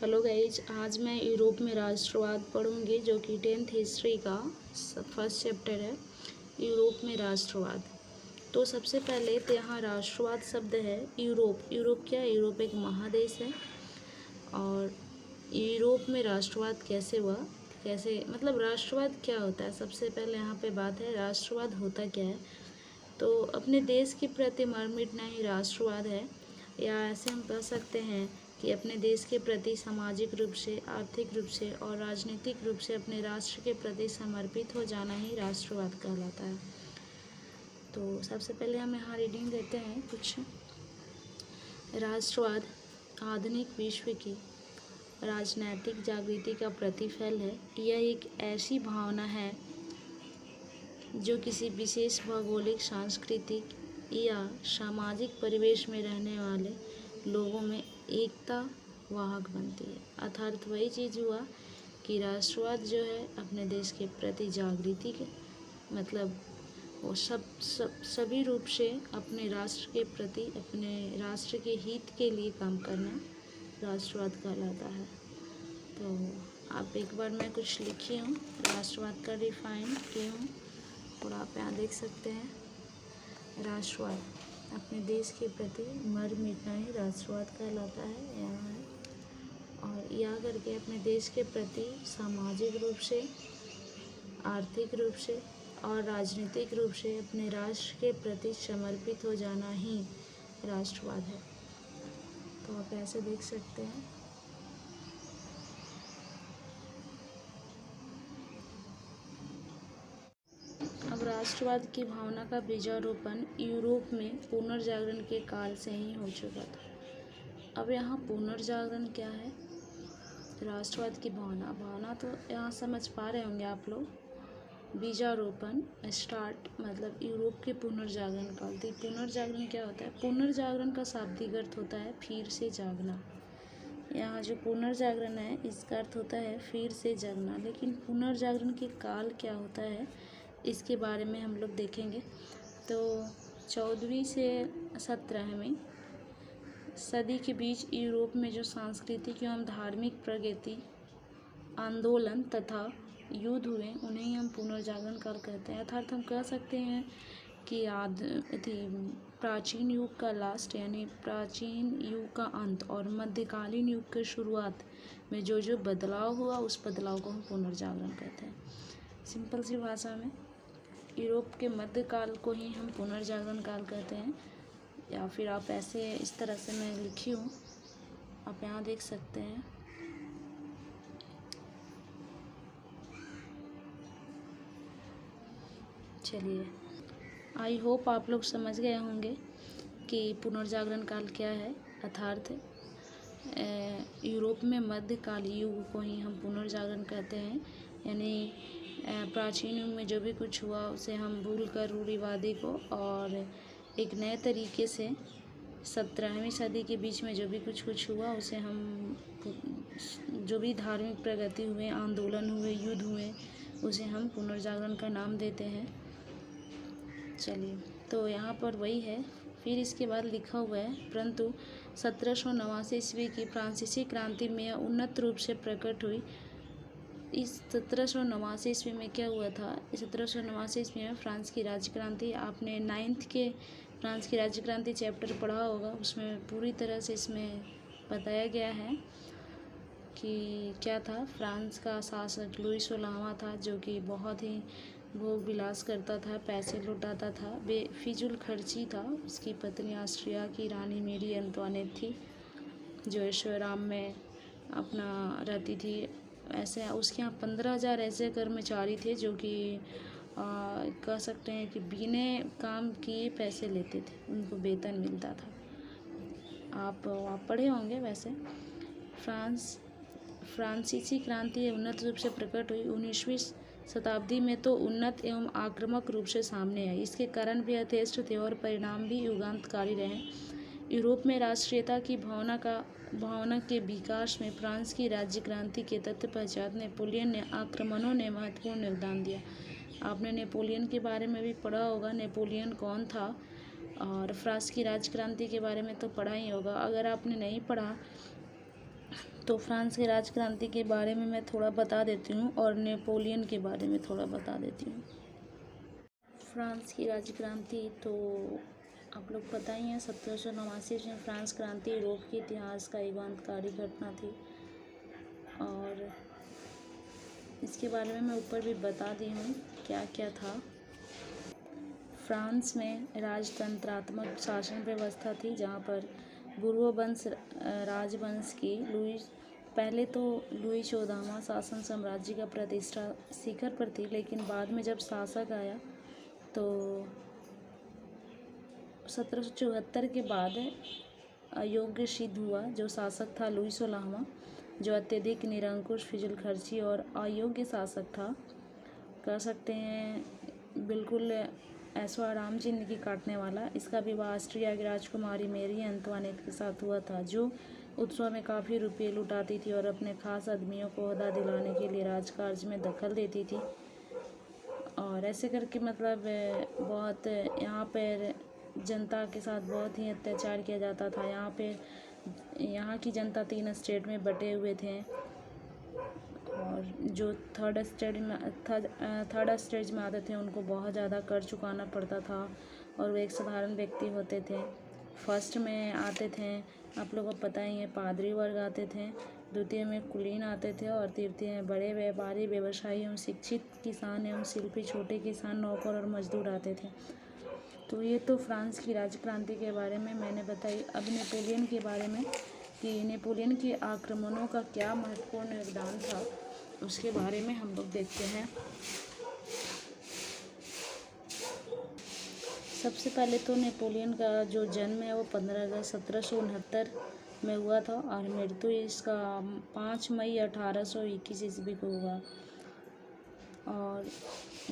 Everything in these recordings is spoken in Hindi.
हेलो गाइज, आज मैं यूरोप में राष्ट्रवाद पढ़ूंगी जो कि 10th हिस्ट्री का फर्स्ट चैप्टर है। यूरोप में राष्ट्रवाद। तो सबसे पहले तो यहाँ राष्ट्रवाद शब्द है यूरोप। यूरोप क्या है? यूरोप एक महादेश है। और यूरोप में राष्ट्रवाद कैसे हुआ, कैसे मतलब राष्ट्रवाद क्या होता है? सबसे पहले यहाँ पे बात है राष्ट्रवाद होता क्या है। तो अपने देश के प्रति मर मिटना ही राष्ट्रवाद है, या ऐसे हम कह सकते हैं कि अपने देश के प्रति सामाजिक रूप से, आर्थिक रूप से और राजनीतिक रूप से अपने राष्ट्र के प्रति समर्पित हो जाना ही राष्ट्रवाद कहलाता है। तो सबसे पहले हम यहाँ रीडिंग देते हैं कुछ। राष्ट्रवाद आधुनिक विश्व की राजनैतिक जागृति का प्रतिफल है। यह एक ऐसी भावना है जो किसी विशेष भौगोलिक, सांस्कृतिक या सामाजिक परिवेश में रहने वाले लोगों में एकता वाहक बनती है। अर्थात वही चीज़ हुआ कि राष्ट्रवाद जो है अपने देश के प्रति जागृति के मतलब वो सभी रूप से अपने राष्ट्र के प्रति, अपने राष्ट्र के हित के लिए काम करना राष्ट्रवाद कहलाता है। तो आप एक बार मैं कुछ लिखी हूँ, राष्ट्रवाद का डिफाइन की हूँ, और आप यहाँ देख सकते हैं। राष्ट्रवाद अपने देश के प्रति मर मिटना ही राष्ट्रवाद कहलाता है। यहाँ है, और यह करके अपने देश के प्रति सामाजिक रूप से, आर्थिक रूप से और राजनीतिक रूप से अपने राष्ट्र के प्रति समर्पित हो जाना ही राष्ट्रवाद है। तो आप ऐसे देख सकते हैं। अब राष्ट्रवाद की भावना का बीजारोपण यूरोप में पुनर्जागरण के काल से ही हो चुका था। अब यहाँ पुनर्जागरण क्या है? राष्ट्रवाद की भावना तो यहाँ समझ पा रहे होंगे आप लोग। बीजारोपण स्टार्ट मतलब यूरोप के पुनर्जागरण काल। तो पुनर्जागरण क्या होता है? पुनर्जागरण का शाब्दिक अर्थ होता है फिर से जागना। यहाँ जो पुनर्जागरण है इसका अर्थ होता है फिर से जगना। लेकिन पुनर्जागरण के काल क्या होता है इसके बारे में हम लोग देखेंगे। तो 14वीं से 17वीं सदी के बीच यूरोप में जो सांस्कृतिक एवं धार्मिक प्रगति, आंदोलन तथा युद्ध हुए उन्हें हम पुनर्जागरण काल कहते हैं। अर्थात हम कह सकते हैं कि प्राचीन युग का लास्ट यानी प्राचीन युग का अंत और मध्यकालीन युग की शुरुआत में जो जो बदलाव हुआ उस बदलाव को हम पुनर्जागरण कहते हैं। सिंपल सी भाषा में यूरोप के मध्यकाल को ही हम पुनर्जागरण काल कहते हैं। या फिर आप ऐसे इस तरह से मैं लिखी हूँ, आप यहाँ देख सकते हैं। चलिए, आई होप आप लोग समझ गए होंगे कि पुनर्जागरण काल क्या है। अर्थात यूरोप में मध्यकाल युग को ही हम पुनर्जागरण कहते हैं। यानी प्राचीन युग में जो भी कुछ हुआ उसे हम भूल कर रूढ़िवादी को और एक नए तरीके से 17वीं सदी के बीच में जो भी कुछ हुआ उसे हम जो भी धार्मिक प्रगति हुए, आंदोलन हुए, युद्ध हुए, उसे हम पुनर्जागरण का नाम देते हैं। चलिए, तो यहाँ पर वही है। फिर इसके बाद लिखा हुआ है, परंतु 1789 ईस्वी की फ्रांसीसी क्रांति में उन्नत रूप से प्रकट हुई। इस 1789 ईस्वी में क्या हुआ था? 1789 ईस्वी में फ्रांस की राज्य क्रांति, आपने 9th के फ्रांस की राज्य क्रांति चैप्टर पढ़ा होगा, उसमें पूरी तरह से इसमें बताया गया है कि क्या था। फ्रांस का शासक लुई 16वां था जो कि बहुत ही भोग विलास करता था, पैसे लुटाता था, बेफिजूल खर्ची था। उसकी पत्नी ऑस्ट्रिया की रानी मेरी एंटोनेट थी जो ऐशोआराम में अपना रहती थी। ऐसे उसके यहाँ 15,000 ऐसे कर्मचारी थे जो कि कह सकते हैं कि बिना काम किए पैसे लेते थे, उनको वेतन मिलता था। आप पढ़े होंगे वैसे। फ्रांसीसी क्रांति उन्नत रूप से प्रकट हुई 19वीं शताब्दी में, तो उन्नत एवं आक्रामक रूप से सामने आई। इसके कारण भी यथेष्ट थे और परिणाम भी युगांतकारी रहे। यूरोप में राष्ट्रीयता की भावना के विकास में फ्रांस की राज्य क्रांति के तत्पश्चात नेपोलियन ने आक्रमणों ने महत्वपूर्ण योगदान दिया। आपने नेपोलियन के बारे में भी पढ़ा होगा, नेपोलियन कौन था, और फ्रांस की राज्य क्रांति के बारे में तो पढ़ा ही होगा। अगर आपने नहीं पढ़ा तो फ्रांस की राजक्रांति के बारे में मैं थोड़ा बता देती हूँ और नेपोलियन के बारे में थोड़ा बता देती हूँ। फ्रांस की राजक्रांति तो आप लोग पता ही है, 1789 में फ्रांस क्रांति यूरोप के इतिहास का युगांतकारी घटना थी और इसके बारे में मैं ऊपर भी बता दी हूँ क्या क्या था। फ्रांस में राजतंत्रात्मक शासन व्यवस्था थी जहाँ पर बुर्बो वंश राजवंश की पहले तो लुई 14वां शासन साम्राज्य का प्रतिष्ठा शिखर पर थी, लेकिन बाद में जब शासक आया तो 1774 के बाद अयोग्य सिद्ध हुआ। जो शासक था लुई 16वां, जो अत्यधिक निरंकुश, फिजूलखर्ची और अयोग्य शासक था। कह सकते हैं बिल्कुल ऐशो आराम जिंदगी काटने वाला। इसका विवाह ऑस्ट्रिया की राजकुमारी मैरी एंतोनेट के साथ हुआ था, जो उत्सव में काफ़ी रुपये लुटाती थी और अपने खास आदमियों को ओहदा दिलाने के लिए राजकाज में दखल देती थी। और ऐसे करके मतलब बहुत यहाँ पर जनता के साथ बहुत ही अत्याचार किया जाता था। यहाँ की जनता 3 स्टेट में बटे हुए थे और जो थर्ड स्टेज में आते थे उनको बहुत ज़्यादा कर चुकाना पड़ता था और वो एक साधारण व्यक्ति होते थे। फर्स्ट में आते थे, आप लोगों को पता ही है, पादरी वर्ग आते थे। द्वितीय में कुलीन आते थे और तृतीय में बड़े व्यापारी, व्यवसायी एवं शिक्षित किसान एवं शिल्पी, छोटे किसान, नौकर और मजदूर आते थे। तो ये तो फ्रांस की राजक्रांति के बारे में मैंने बताई। अब नेपोलियन के बारे में कि नेपोलियन के आक्रमणों का क्या महत्वपूर्ण योगदान था, उसके बारे में हम लोग देखते हैं। सबसे पहले तो नेपोलियन का जो जन्म है वो 15 अगस्त 1769 में हुआ था और मृत्यु इसका 5 मई 1821 ईस्वी को हुआ। और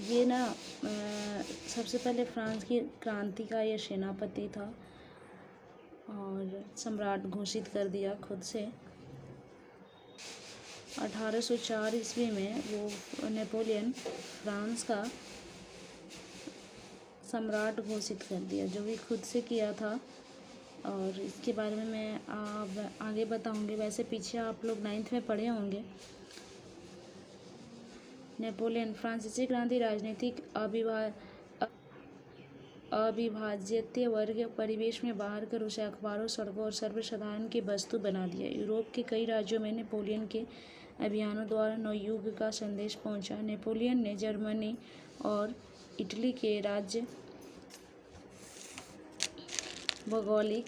ये ना सबसे पहले फ्रांस की क्रांति का ये सेनापति था और सम्राट घोषित कर दिया खुद से। 1804 ईस्वी में वो नेपोलियन फ्रांस का सम्राट घोषित कर दिया, जो भी खुद से किया था। और इसके बारे में मैं अब आगे बताऊंगी। वैसे पीछे आप लोग 9th में पढ़े होंगे। नेपोलियन फ्रांसीसी क्रांति राजनीतिक अविभाज्यते वर्ग परिवेश में बाहर कर उसे अखबारों, सड़कों और सर्वसाधारण की वस्तु बना दिया। यूरोप के कई राज्यों में नेपोलियन के अभियानों द्वारा नवयुग का संदेश पहुंचा। नेपोलियन ने जर्मनी और इटली के राज्य भौगोलिक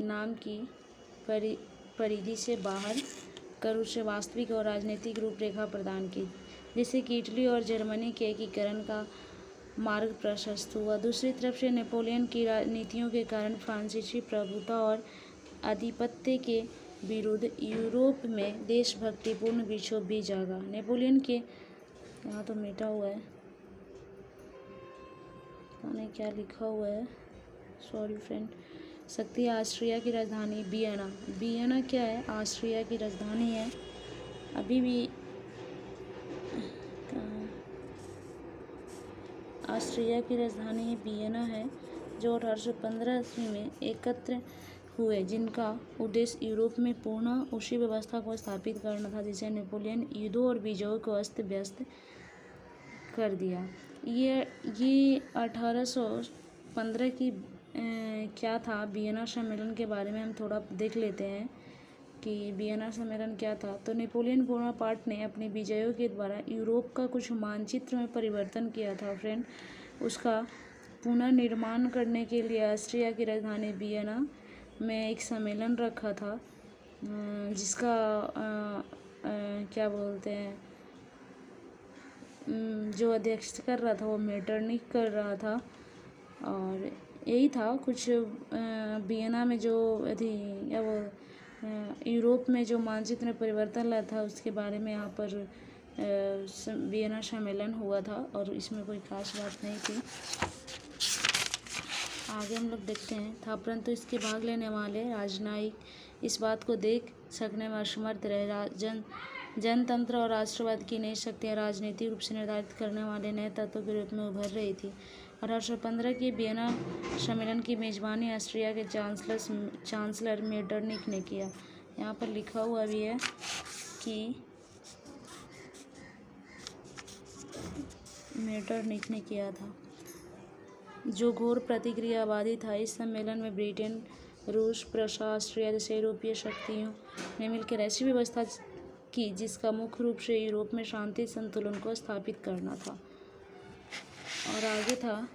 नाम की परिधि से बाहर कर उसे वास्तविक और राजनीतिक रूपरेखा प्रदान की, जिससे कि इटली और जर्मनी के एकीकरण का मार्ग प्रशस्त हुआ। दूसरी तरफ से नेपोलियन की नीतियों के कारण फ्रांसीसी प्रभुता और आधिपत्य के विरुद्ध यूरोप में देशभक्तिपूर्ण विक्षोभ भी जागा। नेपोलियन के यहाँ तो मिटा हुआ है, उन्हें क्या लिखा हुआ है, सॉरी फ्रेंड। शक्ति ऑस्ट्रिया की राजधानी वियना। वियना क्या है? ऑस्ट्रिया की राजधानी है। अभी भी ऑस्ट्रिया की राजधानी वियना है, जो 1815 ईस्वी में एकत्र हुए, जिनका उद्देश्य यूरोप में पुनः उसी व्यवस्था को स्थापित करना था जिसे नेपोलियन युद्धों और विजयों को अस्त व्यस्त कर दिया। ये 1815 की क्या था? वियना सम्मेलन के बारे में हम थोड़ा देख लेते हैं कि वियना सम्मेलन क्या था। तो नेपोलियन बोनापार्ट ने अपनी विजयों के द्वारा यूरोप का कुछ मानचित्र में परिवर्तन किया था फ्रेंड। उसका पुनर्निर्माण करने के लिए ऑस्ट्रिया की राजधानी वियना में एक सम्मेलन रखा था, जिसका क्या बोलते हैं, जो अध्यक्षता कर रहा था वो मेटरनिक कर रहा था। और यही था कुछ वियना में जो थी या वो यूरोप में जो मानचित्र में परिवर्तन लाया था, उसके बारे में यहाँ पर वियना सम्मेलन हुआ था और इसमें कोई खास बात नहीं थी। आगे हम लोग देखते हैं था, परंतु इसके भाग लेने वाले राजनयिक इस बात को देख सकने में असमर्थ रहे। जनतंत्र और राष्ट्रवाद की नई शक्तियाँ राजनीतिक रूप से निर्धारित करने वाले नए तत्वों के रूप में उभर रही थी। 1815 के वियना सम्मेलन की मेजबानी ऑस्ट्रिया के चांसलर मेटरनिक ने किया। यहाँ पर लिखा हुआ भी है कि मेटरनिख ने किया था। जो घोर प्रतिक्रियावादी था। इस सम्मेलन में ब्रिटेन, रूस, प्रशा, ऑस्ट्रिया जैसे यूरोपीय शक्तियों ने मिलकर ऐसी व्यवस्था की जिसका मुख्य रूप से यूरोप में शांति संतुलन को स्थापित करना था। और आगे था